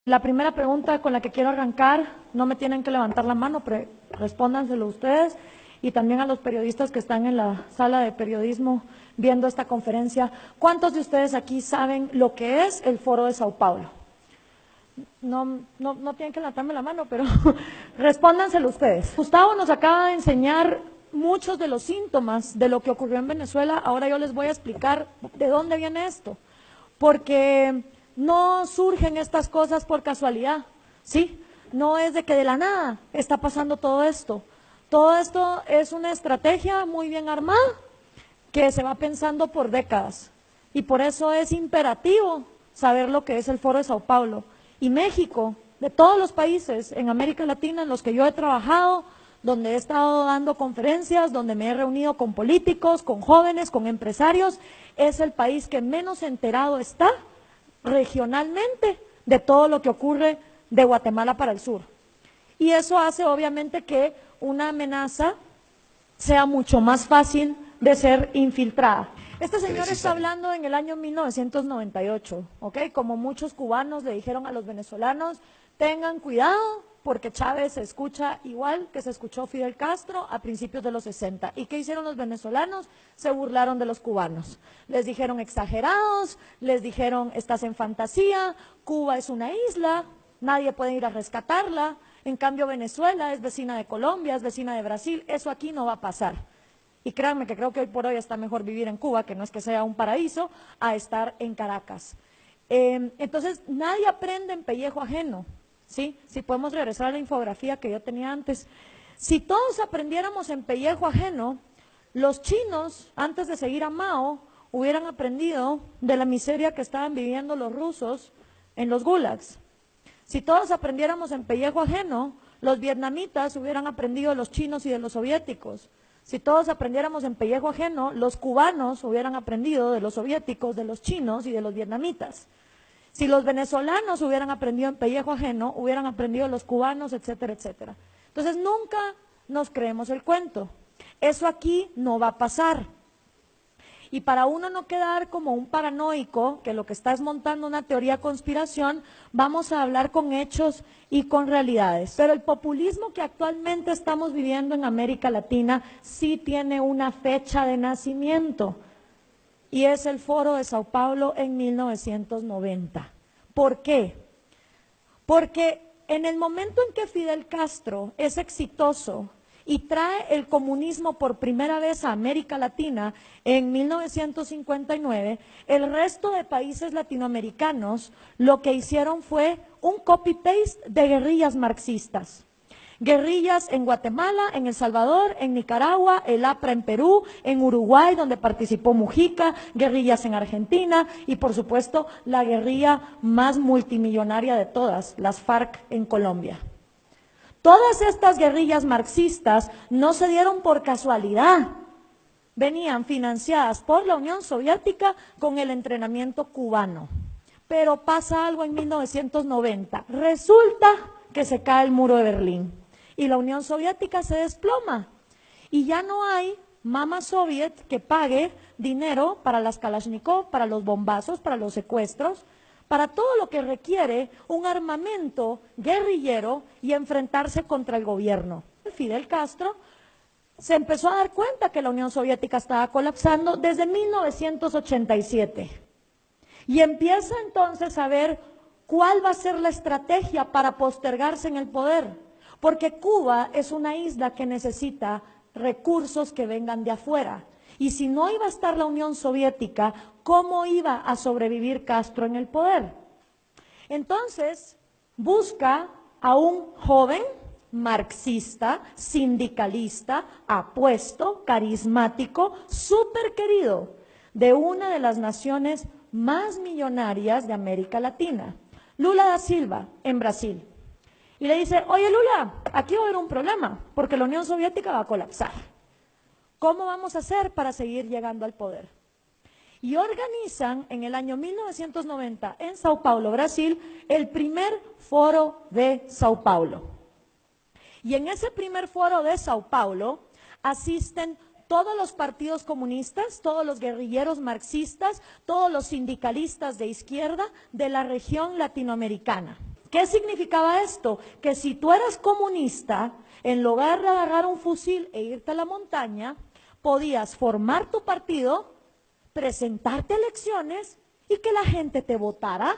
La primera pregunta con la que quiero arrancar, no me tienen que levantar la mano, pero respóndanselo ustedes y también a los periodistas que están en la sala de periodismo viendo esta conferencia. ¿Cuántos de ustedes aquí saben lo que es el Foro de Sao Paulo? No tienen que levantarme la mano, pero respóndanselo ustedes. Gustavo nos acaba de enseñar muchos de los síntomas de lo que ocurrió en Venezuela. Ahora yo les voy a explicar de dónde viene esto, porque no surgen estas cosas por casualidad, ¿sí? No es de que de la nada está pasando todo esto. Todo esto es una estrategia muy bien armada que se va pensando por décadas y por eso es imperativo saber lo que es el Foro de Sao Paulo. Y México, de todos los países en América Latina en los que yo he trabajado, donde he estado dando conferencias, donde me he reunido con políticos, con jóvenes, con empresarios, es el país que menos enterado está regionalmente de todo lo que ocurre de Guatemala para el sur. Y eso hace obviamente que una amenaza sea mucho más fácil de ser infiltrada. Este señor está hablando en el año 1998, ¿ok? Como muchos cubanos le dijeron a los venezolanos, tengan cuidado porque Chávez se escucha igual que se escuchó Fidel Castro a principios de los 60. ¿Y qué hicieron los venezolanos? Se burlaron de los cubanos. Les dijeron exagerados, les dijeron estás en fantasía, Cuba es una isla, nadie puede ir a rescatarla, en cambio Venezuela es vecina de Colombia, es vecina de Brasil, eso aquí no va a pasar. Y créanme que creo que hoy por hoy está mejor vivir en Cuba, que no es que sea un paraíso, a estar en Caracas. Entonces, nadie aprende en pellejo ajeno, ¿sí? Si podemos regresar a la infografía que yo tenía antes. Si todos aprendiéramos en pellejo ajeno, los chinos, antes de seguir a Mao, hubieran aprendido de la miseria que estaban viviendo los rusos en los gulags. Si todos aprendiéramos en pellejo ajeno, los vietnamitas hubieran aprendido de los chinos y de los soviéticos. Si todos aprendiéramos en pellejo ajeno, los cubanos hubieran aprendido de los soviéticos, de los chinos y de los vietnamitas. Si los venezolanos hubieran aprendido en pellejo ajeno, hubieran aprendido de los cubanos, etcétera, etcétera. Entonces nunca nos creemos el cuento. Eso aquí no va a pasar. Y para uno no quedar como un paranoico, que lo que está es montando una teoría de conspiración, vamos a hablar con hechos y con realidades. Pero el populismo que actualmente estamos viviendo en América Latina sí tiene una fecha de nacimiento, y es el Foro de Sao Paulo en 1990. ¿Por qué? Porque en el momento en que Fidel Castro es exitoso y trae el comunismo por primera vez a América Latina en 1959, el resto de países latinoamericanos lo que hicieron fue un copy-paste de guerrillas marxistas. Guerrillas en Guatemala, en El Salvador, en Nicaragua, el APRA en Perú, en Uruguay, donde participó Mujica, guerrillas en Argentina y, por supuesto, la guerrilla más multimillonaria de todas, las FARC en Colombia. Todas estas guerrillas marxistas no se dieron por casualidad, venían financiadas por la Unión Soviética con el entrenamiento cubano. Pero pasa algo en 1990, resulta que se cae el muro de Berlín y la Unión Soviética se desploma y ya no hay mama soviet que pague dinero para las Kalashnikov, para los bombazos, para los secuestros, para todo lo que requiere un armamento guerrillero y enfrentarse contra el gobierno. Fidel Castro se empezó a dar cuenta que la Unión Soviética estaba colapsando desde 1987 y empieza entonces a ver cuál va a ser la estrategia para postergarse en el poder, porque Cuba es una isla que necesita recursos que vengan de afuera. Y si no iba a estar la Unión Soviética, ¿cómo iba a sobrevivir Castro en el poder? Entonces, busca a un joven marxista, sindicalista, apuesto, carismático, súper querido, de una de las naciones más millonarias de América Latina, Lula da Silva, en Brasil. Y le dice, oye Lula, aquí va a haber un problema, porque la Unión Soviética va a colapsar. ¿Cómo vamos a hacer para seguir llegando al poder? Y organizan en el año 1990 en Sao Paulo, Brasil, el primer foro de Sao Paulo. Y en ese primer foro de Sao Paulo asisten todos los partidos comunistas, todos los guerrilleros marxistas, todos los sindicalistas de izquierda de la región latinoamericana. ¿Qué significaba esto? Que si tú eras comunista, en lugar de agarrar un fusil e irte a la montaña, podías formar tu partido, presentarte a elecciones y que la gente te votara.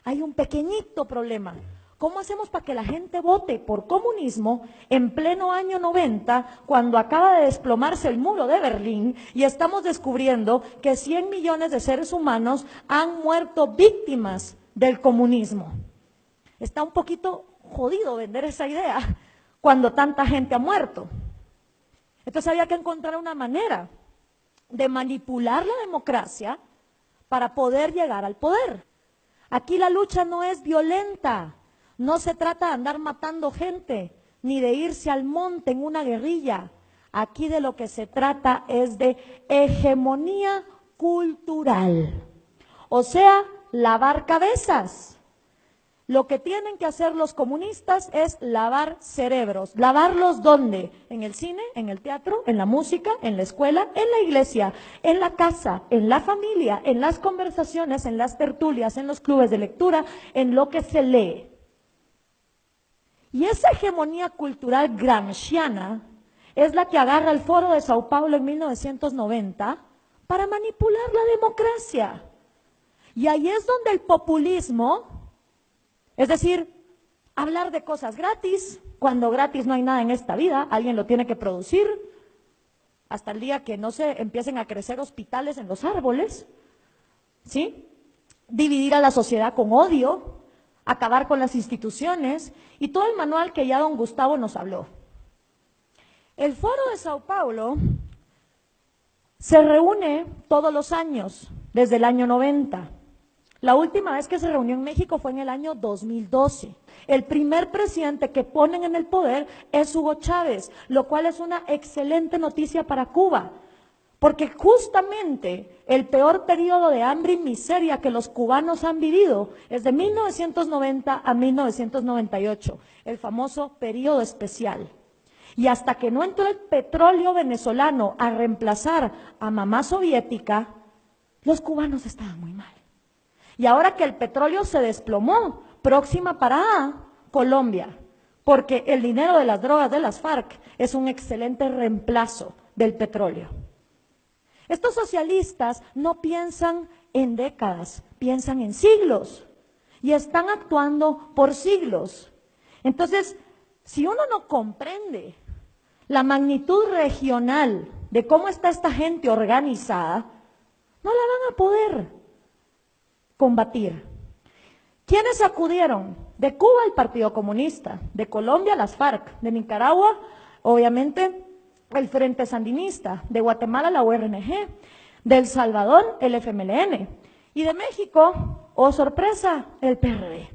Hay un pequeñito problema. ¿Cómo hacemos para que la gente vote por comunismo en pleno año 90, cuando acaba de desplomarse el muro de Berlín y estamos descubriendo que 100 millones de seres humanos han muerto víctimas del comunismo? Está un poquito jodido vender esa idea cuando tanta gente ha muerto. Entonces había que encontrar una manera de manipular la democracia para poder llegar al poder. Aquí la lucha no es violenta, no se trata de andar matando gente, ni de irse al monte en una guerrilla. Aquí de lo que se trata es de hegemonía cultural, o sea, lavar cabezas. Lo que tienen que hacer los comunistas es lavar cerebros. ¿Lavarlos dónde? En el cine, en el teatro, en la música, en la escuela, en la iglesia, en la casa, en la familia, en las conversaciones, en las tertulias, en los clubes de lectura, en lo que se lee. Y esa hegemonía cultural gramsciana es la que agarra el Foro de Sao Paulo en 1990 para manipular la democracia. Y ahí es donde el populismo, es decir, hablar de cosas gratis, cuando gratis no hay nada en esta vida, alguien lo tiene que producir, hasta el día que no se empiecen a crecer hospitales en los árboles, ¿sí? Dividir a la sociedad con odio, acabar con las instituciones y todo el manual que ya don Gustavo nos habló. El Foro de Sao Paulo se reúne todos los años, desde el año 90. La última vez que se reunió en México fue en el año 2012. El primer presidente que ponen en el poder es Hugo Chávez, lo cual es una excelente noticia para Cuba, porque justamente el peor periodo de hambre y miseria que los cubanos han vivido es de 1990 a 1998, el famoso periodo especial. Y hasta que no entró el petróleo venezolano a reemplazar a mamá soviética, los cubanos estaban muy mal. Y ahora que el petróleo se desplomó, próxima parada, Colombia, porque el dinero de las drogas de las FARC es un excelente reemplazo del petróleo. Estos socialistas no piensan en décadas, piensan en siglos y están actuando por siglos. Entonces, si uno no comprende la magnitud regional de cómo está esta gente organizada, no la van a poder combatir. ¿Quiénes acudieron? De Cuba el Partido Comunista, de Colombia las FARC, de Nicaragua obviamente el Frente Sandinista, de Guatemala la URNG, de El Salvador el FMLN y de México, oh sorpresa, el PRD.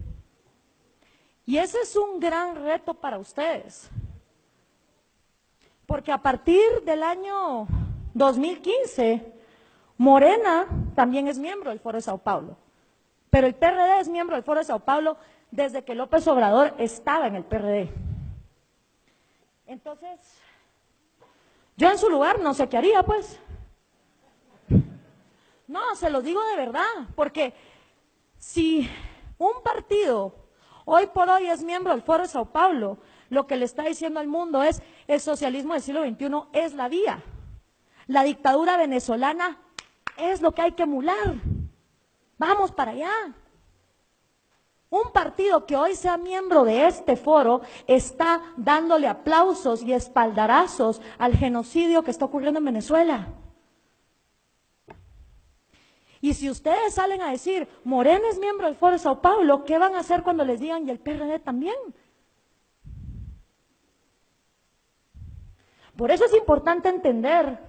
Y ese es un gran reto para ustedes, porque a partir del año 2015, Morena también es miembro del Foro de Sao Paulo. Pero el PRD es miembro del Foro de Sao Paulo desde que López Obrador estaba en el PRD. Entonces, yo en su lugar no sé qué haría, pues. No, se lo digo de verdad, porque si un partido hoy por hoy es miembro del Foro de Sao Paulo, lo que le está diciendo al mundo es: el socialismo del siglo XXI es la vía. La dictadura venezolana es lo que hay que emular. Vamos para allá. Un partido que hoy sea miembro de este foro está dándole aplausos y espaldarazos al genocidio que está ocurriendo en Venezuela. Y si ustedes salen a decir, Morena es miembro del Foro de Sao Paulo, ¿qué van a hacer cuando les digan, y el PRD también? Por eso es importante entender,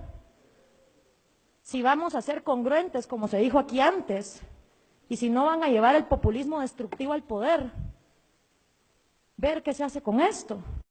si vamos a ser congruentes, como se dijo aquí antes, y si no van a llevar el populismo destructivo al poder, ver qué se hace con esto.